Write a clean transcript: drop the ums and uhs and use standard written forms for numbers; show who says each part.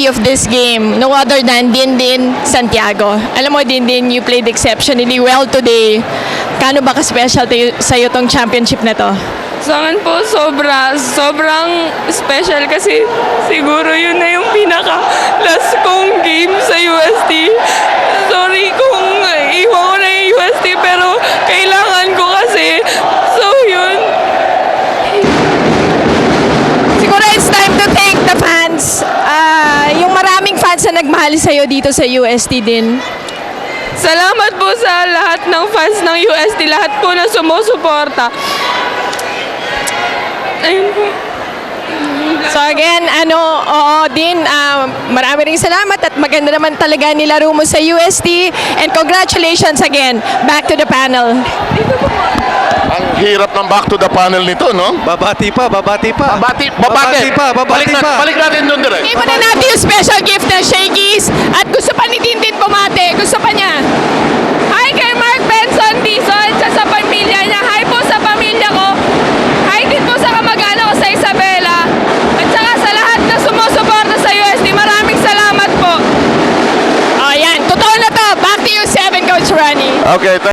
Speaker 1: MVP of this game, no other than Dindin Santiago. Alam mo, Dindin, you played exceptionally well today. Kano ba ka-special sa'yo tong championship na to?
Speaker 2: Sa akin po, sobrang special kasi siguro yun na yung pinaka-last kong game sa UST. Sorry kung iwan ko na yung UST, pero kailangan ko kasi. So, yun.
Speaker 1: Siguro it's time to thank the fans. Yung maraming fans na nagmahal sa'yo dito sa UST din.
Speaker 2: Salamat po sa lahat ng fans ng UST, lahat po na sumusuporta. Ayun po.
Speaker 1: So again, marami ring salamat at maganda naman talaga nilaro mo sa UST. And congratulations again. Back to the panel.
Speaker 3: Ang hirap ng back to the panel nito, no?
Speaker 4: Babati pa.
Speaker 3: Babati pa.
Speaker 4: Balik
Speaker 3: natin doon direct.
Speaker 1: Iba na natin yung special gift ng Shakey's. At gusto pa ni Tintin bumate. Gusto pa niya.
Speaker 2: Hi kay Mark Benson Dizon, sa pamilya niya. Hi po sa pamilya ko. Hi din po sa kamag-anak ko sa Isabela. At saka sa lahat na sumusuporta sa UST, maraming salamat po.
Speaker 1: Ayan, totoo na to. Back to you, 7 Coach Ronnie.
Speaker 3: Okay,